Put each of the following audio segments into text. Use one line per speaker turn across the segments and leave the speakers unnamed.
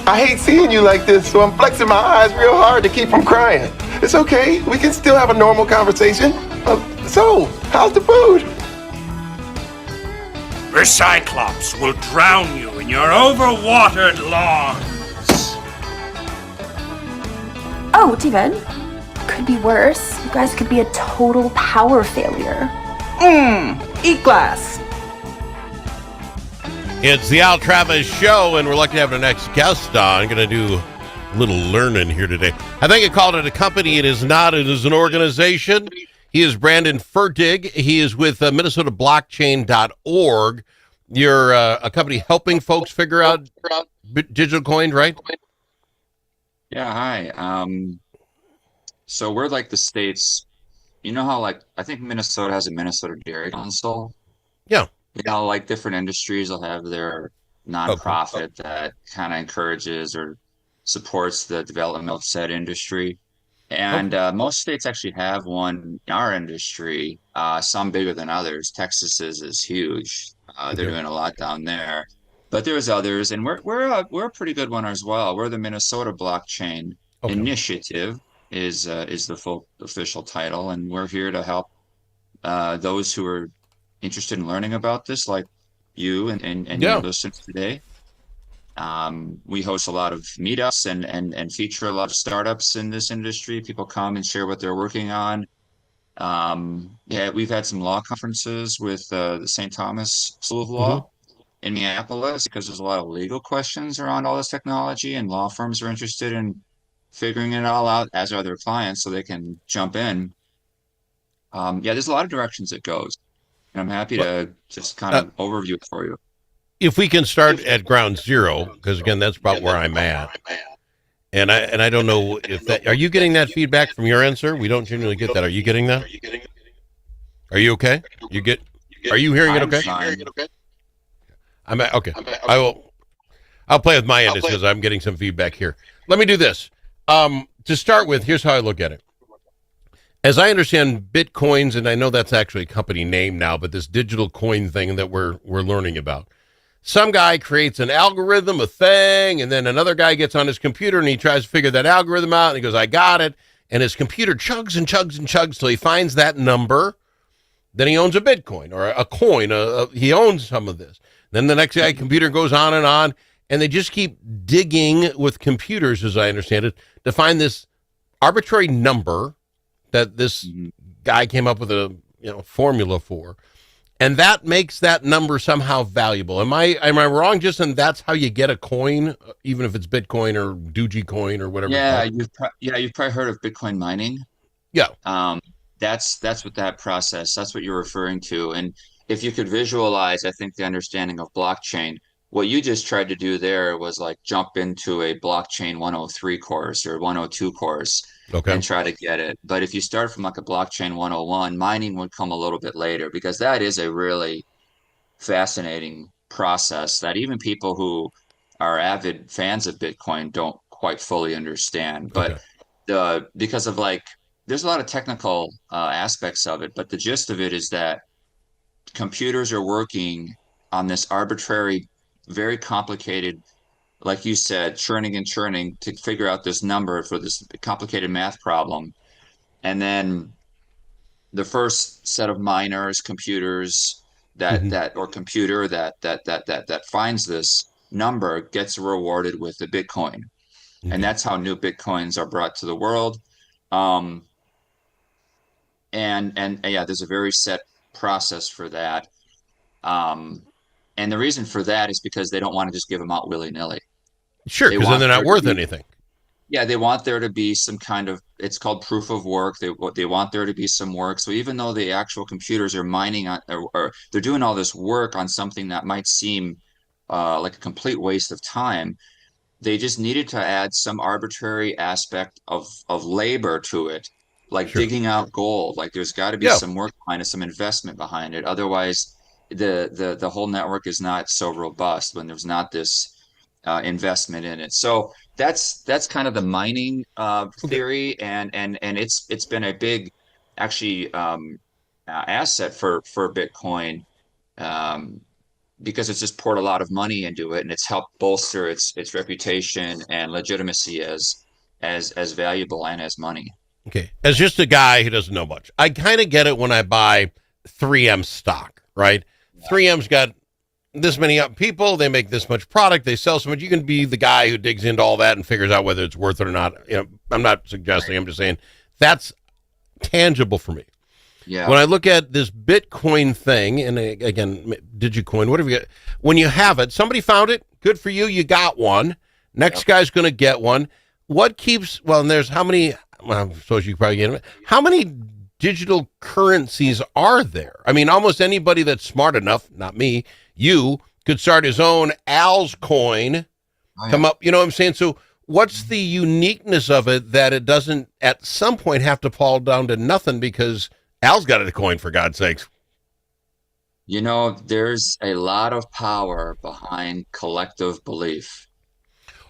I hate seeing you like this, so I'm flexing my eyes real hard to keep from crying. It's okay. We can still have a normal conversation. So, how's the food?
The Cyclops will drown you in your overwatered lawns.
Oh, David. Could be worse. You guys could be a total power failure.
Eat glass.
It's the Al Travis Show, and we're lucky to have our next guest on. Going to do a little learning here today. I think I called it a company. It is not. It is an organization. He is Brandon Ferdig. He is with MinnesotaBlockchain.org. You're a company helping folks figure out digital coins, right?
Yeah, hi. So we're like the state's, you know how like I think Minnesota has a Minnesota Dairy Council.
Yeah.
You know, like different industries will have their nonprofit that kind of encourages or supports the development of said industry. And most states actually have one in our industry, some bigger than others. Texas is huge. They're doing a lot down there. But there's others, and we're a pretty good one as well. We're the Minnesota Blockchain Initiative is the full official title, and we're here to help those who are interested in learning about this, like you and your listeners today. We host a lot of meetups and feature a lot of startups in this industry. People come and share what they're working on. We've had some law conferences with the St. Thomas School of Law in Minneapolis because there's a lot of legal questions around all this technology, and law firms are interested in figuring it all out, as are their clients, so they can jump in. There's a lot of directions it goes, and I'm happy to just kind of overview it for you.
If we can start at ground zero, because again, that's about where I'm at. And I don't know if that, are you getting that feedback from your end, sir? We don't generally get that. Are you getting that? Are you okay? Are you hearing it okay? Okay. I'll play with my end because I'm getting some feedback here. Let me do this. To start with, here's how I look at it. As I understand Bitcoins, and I know that's actually a company name now, but this digital coin thing that we're learning about. Some guy creates an algorithm, a thing, and then another guy gets on his computer and he tries to figure that algorithm out, and he goes, I got it. And his computer chugs and chugs and chugs till he finds that number. Then he owns a Bitcoin or a coin. He owns some of this. Then the next guy computer goes on, and they just keep digging with computers, as I understand it, to find this arbitrary number that this guy came up with a formula for. And that makes that number somehow valuable. Am I wrong, just in that's how you get a coin, even if it's Bitcoin or Dogecoin or whatever?
Yeah, you've probably heard of Bitcoin mining.
Yeah.
That's what that process, that's what you're referring to. And if you could visualize, I think the understanding of blockchain, what you just tried to do there was like jump into a blockchain 103 course or 102 course and try to get it. But if you start from like a blockchain 101, mining would come a little bit later, because that is a really fascinating process that even people who are avid fans of Bitcoin don't quite fully understand. But because of there's a lot of technical aspects of it, but the gist of it is that computers are working on this arbitrary, very complicated, like you said, churning and churning to figure out this number for this complicated math problem. And then the first set of miners, computers that finds this number gets rewarded with a Bitcoin. And that's how new Bitcoins are brought to the world. There's a very set process for that. And the reason for that is because they don't want to just give them out willy-nilly.
Sure, because then they're not worth anything.
Yeah, they want there to be some kind of, it's called proof of work. They want there to be some work. So even though the actual computers are mining on, or they're doing all this work on something that might seem like a complete waste of time, they just needed to add some arbitrary aspect of labor to it, like digging out gold. Like there's got to be some work behind it, some investment behind it. Otherwise, the whole network is not so robust when there's not this investment in it. So that's kind of the mining theory, and it's been a big asset for Bitcoin. because it's just poured a lot of money into it, and it's helped bolster its reputation and legitimacy as valuable and as money.
Okay. As just a guy who doesn't know much, I kind of get it when I buy 3M stock, right? 3M's got this many people, they make this much product, they sell so much. You can be the guy who digs into all that and figures out whether it's worth it or not. I'm not suggesting, I'm just saying that's tangible for me.
Yeah.
When I look at this Bitcoin thing, and again, Digicoin, whatever you get, when you have it, somebody found it, good for you, you got one. Next guy's going to get one. What keeps, and there's how many, I suppose you probably get it, how many digital currencies are there? I mean, almost anybody that's smart enough, not me, you, could start his own Al's coin, come up, you know what I'm saying? So what's the uniqueness of it that it doesn't at some point have to fall down to nothing because Al's got a coin, for God's sakes?
There's a lot of power behind collective belief,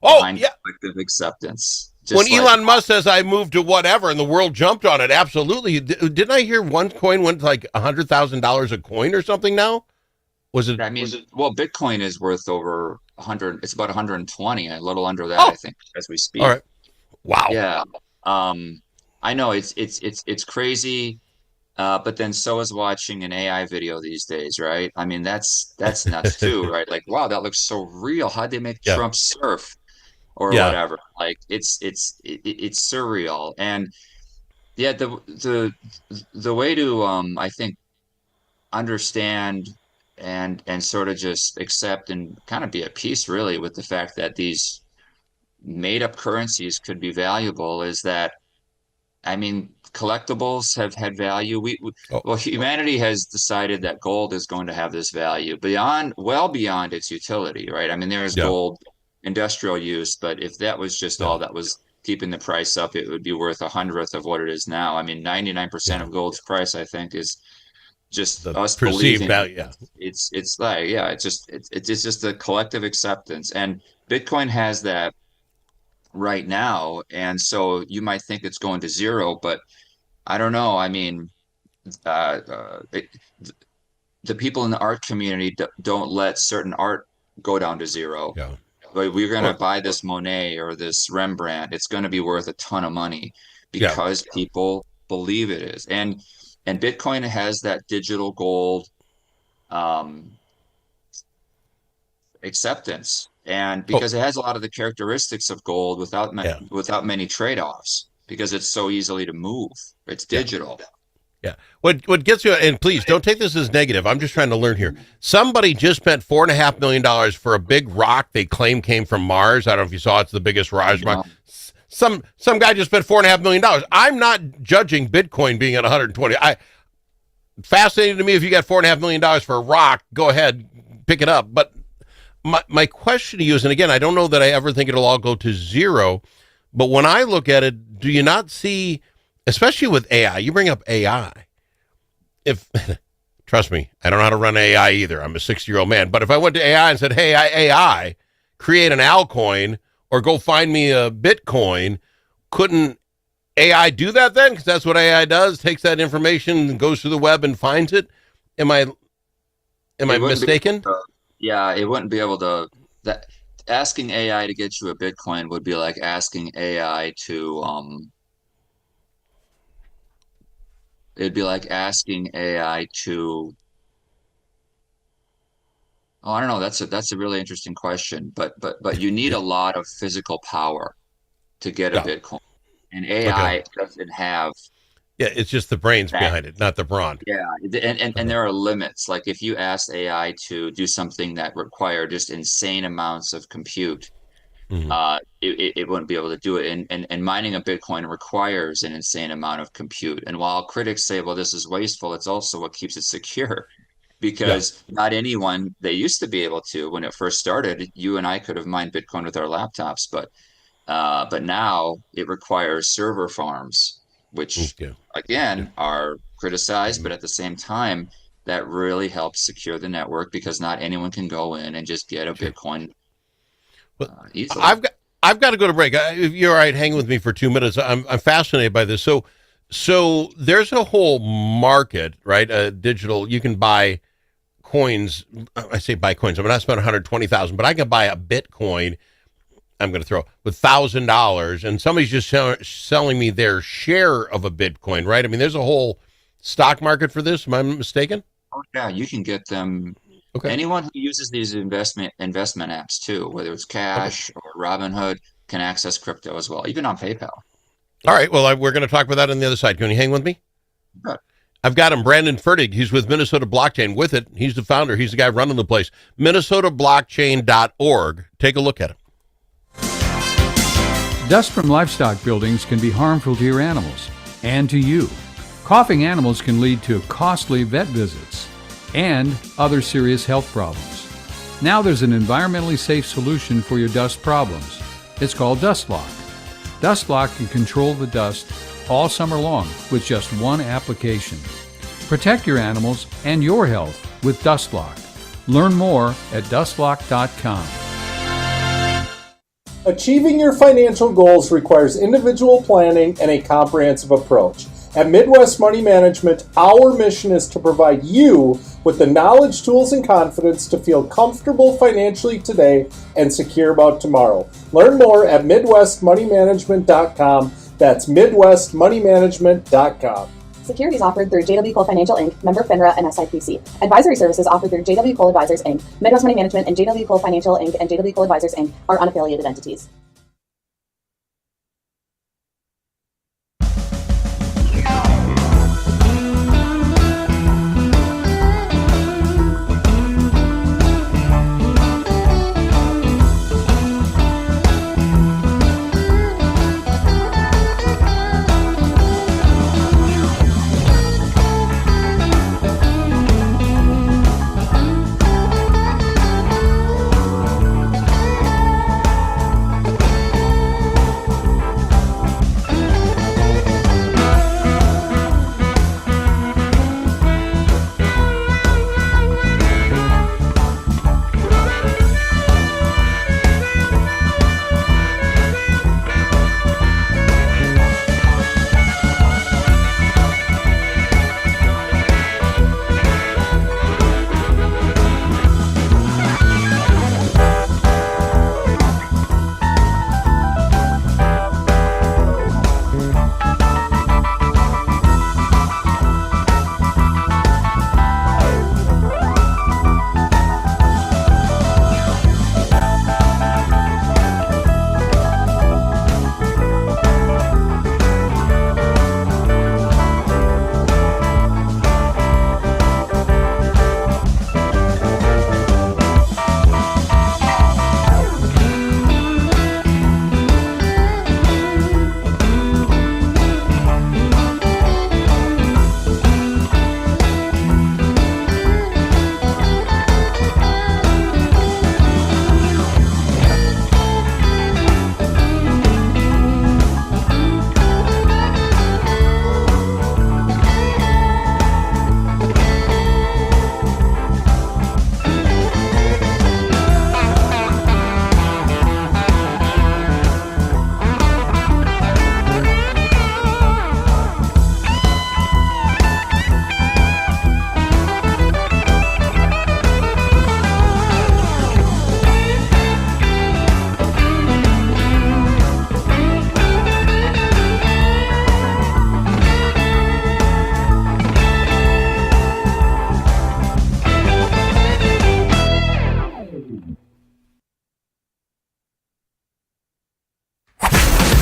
behind
collective acceptance.
When Elon Musk says I moved to whatever and the world jumped on it, absolutely. Didn't I hear one coin went like $100,000 a coin or something now?
Well, Bitcoin is worth over 100. It's about 120, a little under that, I think, as we speak.
All right. Wow.
Yeah. I know it's crazy. But then so is watching an AI video these days, right? I mean, that's nuts too, right? Like, wow, that looks so real. How'd they make Trump surf or whatever? Like, it's surreal. And yeah, the way to I think understand and sort of just accept and kind of be at peace really with the fact that these made up currencies could be valuable is that, I mean, collectibles have had value. Humanity has decided that gold is going to have this value well beyond its utility, right? I mean, there is gold industrial use, but if that was just all that was keeping the price up, it would be worth 1/100th of what it is now. I mean, 99% of gold's price, I think, is just the us perceived value. It's just a collective acceptance, and Bitcoin has that right now. And so you might think it's going to zero, but I don't know. I mean, the people in the art community don't let certain art go down to zero.
Yeah.
Like, we're going to buy this Monet or this Rembrandt. It's going to be worth a ton of money because people believe it is. And Bitcoin has that digital gold acceptance. And because it has a lot of the characteristics of gold without many trade-offs, because it's so easily to move. It's digital.
Yeah. What gets you, and please don't take this as negative, I'm just trying to learn here. Somebody just spent $4.5 million for a big rock they claim came from Mars. I don't know if you saw, it's the biggest Raj rock. Some guy just spent $4.5 million. I'm not judging Bitcoin being at 120. Fascinating to me. If you got $4.5 million for a rock, go ahead, pick it up. But my question to you is, and again, I don't know that I ever think it'll all go to zero, but when I look at it, do you not see, especially with AI, you bring up AI, trust me, I don't know how to run AI either. I'm a 60-year-old man. But if I went to AI and said, hey, AI, create an Alcoin or go find me a Bitcoin, couldn't AI do that then? Because that's what AI does, takes that information and goes through the web and finds it. Am I mistaken?
It wouldn't be able to. Asking AI to get you a Bitcoin would be like asking AI to it'd be like asking AI to, I don't know, that's a really interesting question, but you need a lot of physical power to get a Bitcoin, and AI doesn't have.
Yeah, it's just the brains behind it, not the brawn.
Yeah, and there are limits. Like, if you ask AI to do something that require just insane amounts of compute, it wouldn't be able to do it. And mining a Bitcoin requires an insane amount of compute. And while critics say, well, this is wasteful, it's also what keeps it secure. Because not anyone, they used to be able to, when it first started, you and I could have mined Bitcoin with our laptops, but now it requires server farms, which again are criticized, but at the same time, that really helps secure the network, because not anyone can go in and just get a Bitcoin easily.
I've got to go to break. If you're all right, hang with me for 2 minutes. I'm fascinated by this. So there's a whole market, right? Digital. You can buy coins. I say buy coins. I'm not spend 120,000, but I can buy a Bitcoin. I'm going to throw with $1,000, and somebody's just selling me their share of a Bitcoin, right? I mean, there's a whole stock market for this. Am I mistaken?
Oh, yeah, you can get them.
Okay.
Anyone who uses these investment apps too, whether it's Cash or Robinhood, can access crypto as well, even on PayPal.
All right. Well, we're going to talk about that on the other side. Can you hang with me?
Good.
I've got him, Brandon Ferdig. He's with Minnesota Blockchain. With it, he's the founder. He's the guy running the place. MinnesotaBlockchain.org. Take a look at it.
Dust from livestock buildings can be harmful to your animals and to you. Coughing animals can lead to costly vet visits and other serious health problems. Now there's an environmentally safe solution for your dust problems. It's called Dust Lock. Dust Lock can control the dust all summer long with just one application. Protect your animals and your health with Dust Lock. Learn more at dustlock.com.
Achieving your financial goals requires individual planning and a comprehensive approach. At Midwest Money Management, our mission is to provide you with the knowledge, tools, and confidence to feel comfortable financially today and secure about tomorrow. Learn more at MidwestMoneyManagement.com. That's MidwestMoneyManagement.com.
Securities offered through JW Cole Financial Inc., member FINRA and SIPC. Advisory services offered through JW Cole Advisors Inc., Midwest Money Management, and JW Cole Financial Inc. and JW Cole Advisors Inc. are unaffiliated entities.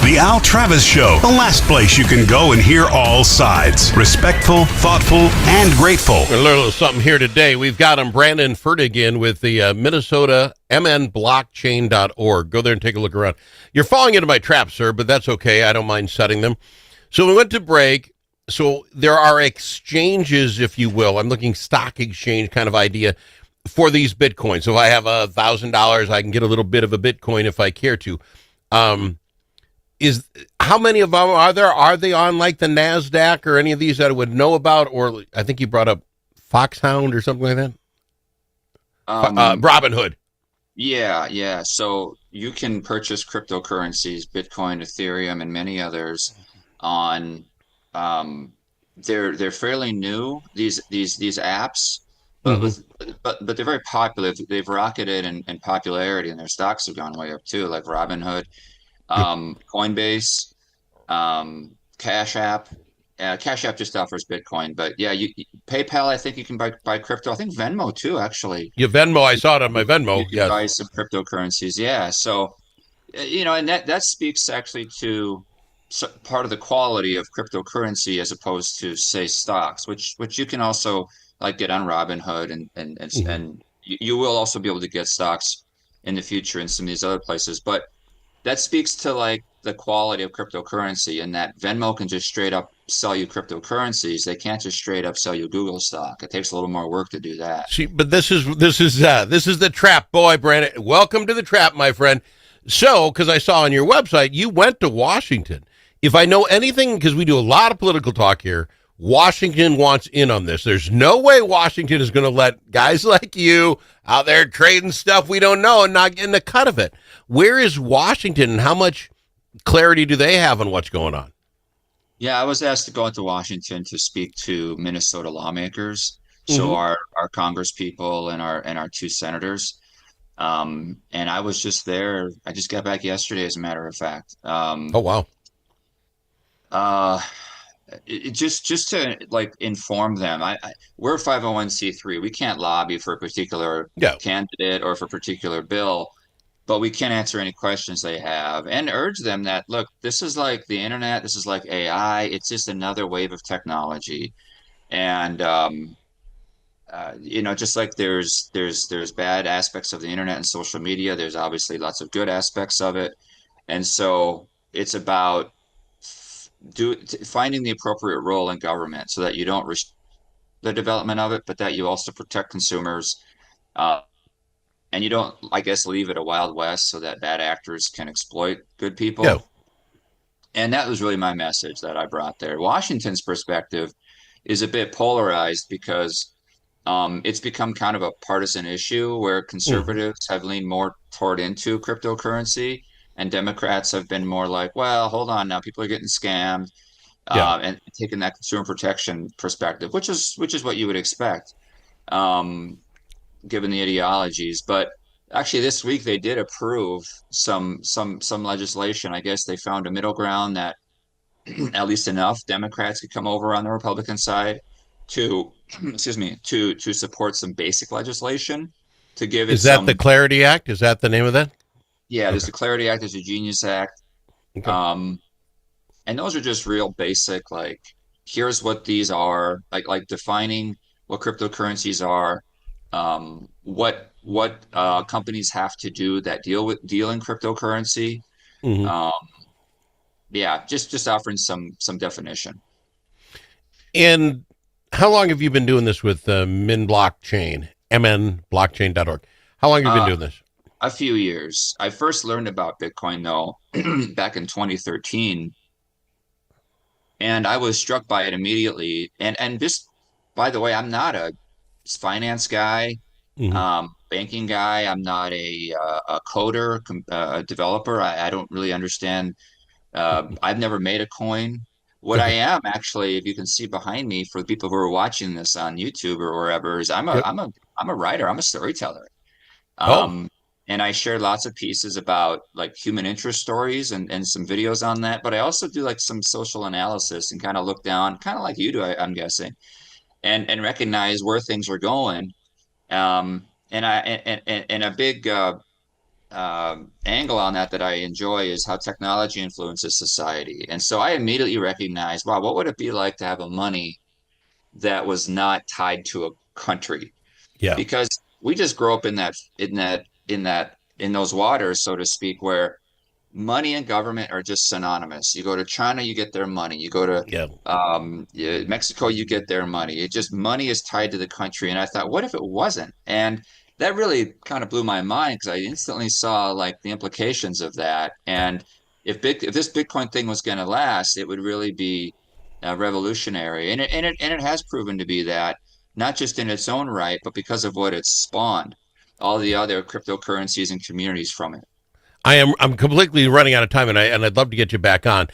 The Al Travis Show, the last place you can go and hear all sides. Respectful, thoughtful, and grateful.
We're going to learn a little something here today. We've got him, Brandon Ferdig, in with the Minnesota MNBlockchain.org. Go there and take a look around. You're falling into my trap, sir, but that's okay. I don't mind setting them. So we went to break. So there are exchanges, if you will. I'm looking stock exchange kind of idea for these Bitcoins. So if I have $1,000, I can get a little bit of a Bitcoin if I care to. How many of them are there? Are they on like the NASDAQ or any of these that I would know about? Or I think you brought up Foxhound or something like that. Robinhood.
Yeah. So you can purchase cryptocurrencies, Bitcoin, Ethereum, and many others on. They're fairly new. These apps, but but they're very popular. They've rocketed in popularity, and their stocks have gone way up too, like Robinhood, Coinbase, Cash App. Cash App just offers Bitcoin, but yeah, PayPal. I think you can buy crypto. I think Venmo too, actually.
Yeah, Venmo. I saw it on my Venmo.
You can
Yes.
buy some cryptocurrencies. Yeah, so and that speaks actually to part of the quality of cryptocurrency as opposed to say stocks, which you can also like get on Robinhood and you will also be able to get stocks in the future in some of these other places, but that speaks to like the quality of cryptocurrency and that Venmo can just straight up sell you cryptocurrencies. They can't just straight up sell you Google stock. It takes a little more work to do that.
See, but this is the trap, boy, Brandon. Welcome to the trap, my friend. So, because I saw on your website you went to Washington. If I know anything, because we do a lot of political talk here, Washington wants in on this. There's no way Washington is going to let guys like you out there trading stuff we don't know and not getting a cut of it. Where is Washington, and how much clarity do they have on what's going on?
Yeah, I was asked to go into Washington to speak to Minnesota lawmakers, so our Congress people and our two senators. And I was just there. I just got back yesterday, as a matter of fact.
Oh wow.
Just to like inform them. We're 501c3. We can't lobby for a particular candidate or for a particular bill, but we can answer any questions they have and urge them that, look, this is like the internet, this is like AI, it's just another wave of technology. And just like there's bad aspects of the internet and social media, there's obviously lots of good aspects of it. And so it's about finding the appropriate role in government so that you don't restrict the development of it, but that you also protect consumers. And you don't, I guess, leave it a wild west so that bad actors can exploit good people.
Yeah.
And that was really my message that I brought there. Washington's perspective is a bit polarized because it's become kind of a partisan issue where conservatives have leaned more toward into cryptocurrency, and Democrats have been more like, well, hold on now, people are getting scammed, and taking that consumer protection perspective, which is what you would expect. Given the ideologies, but actually this week they did approve some legislation. I guess they found a middle ground that at least enough Democrats could come over on the Republican side to to support some basic legislation to give it.
Is that the Clarity Act? Is that the name of that?
Yeah, there's the Clarity Act, there's the Genius Act. Okay. And those are just real basic, like, here's what these are, like defining what cryptocurrencies are. What companies have to do that deal in cryptocurrency. Just offering some definition.
And how long have you been doing this with MnBlockchain, mnblockchain.org? How long have you been doing this?
A few years. I first learned about Bitcoin though back in 2013, and I was struck by it immediately. And just, by the way, I'm not a finance guy, banking guy. I'm not a coder, a developer. I don't really understand. I've never made a coin. What I am actually, if you can see behind me, for the people who are watching this on YouTube or wherever, is I'm a writer. I'm a storyteller. And I share lots of pieces about like human interest stories and some videos on that. But I also do like some social analysis and kind of look down, kind of like you do, I'm guessing, and recognize where things are going. And a big angle on that I enjoy is how technology influences society. And so I immediately recognized, wow, what would it be like to have a money that was not tied to a country?
Yeah,
because we just grow up in those waters, so to speak, where money and government are just synonymous. You go to China, you get their money. You go to Mexico, you get their money. Money is tied to the country. And I thought, what if it wasn't? And that really kind of blew my mind, because I instantly saw like the implications of that. And if this Bitcoin thing was going to last, it would really be revolutionary. And it has proven to be that, not just in its own right, but because of what it's spawned, all the other cryptocurrencies and communities from it.
I'm completely running out of time, and I'd love to get you back on.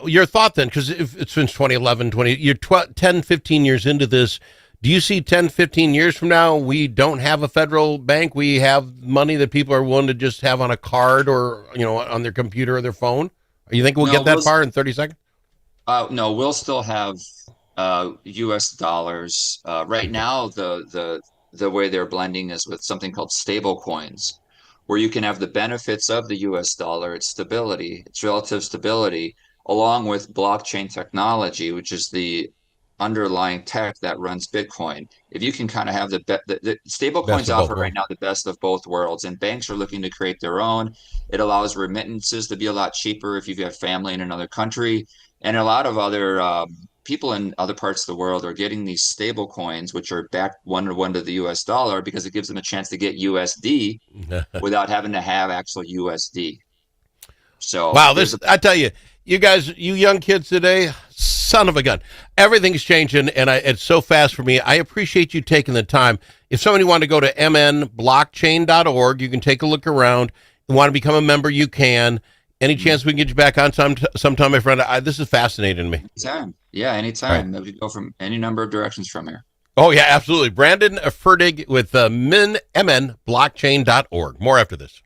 Your thought then, because if it's since 2011, you're 10, 15 years into this. Do you see 10, 15 years from now, we don't have a federal bank? We have money that people are willing to just have on a card or, on their computer or their phone? You think we'll get that far in 30 seconds?
No, we'll still have U.S. dollars. Right now, the way they're blending is with something called stable coins, where you can have the benefits of the US dollar, its stability, its relative stability, along with blockchain technology, which is the underlying tech that runs Bitcoin. If you can kind of have the stable coins offer right now the best of both worlds, and banks are looking to create their own. It allows remittances to be a lot cheaper if you have family in another country, and a lot of other people in other parts of the world are getting these stable coins, which are backed 1-to-1 to the US dollar, because it gives them a chance to get USD without having to have actual USD. So
wow, I tell you, you guys, you young kids today, son of a gun. Everything's changing, and it's so fast for me. I appreciate you taking the time. If somebody wanted to go to mnblockchain.org, you can take a look around. You want to become a member, you can. Any chance we can get you back on sometime, my friend? This is fascinating to me.
Anytime. Yeah, anytime.
Right.
We go from any number of directions from here.
Oh, yeah, absolutely. Brandon Ferdig with mnblockchain.org. More after this.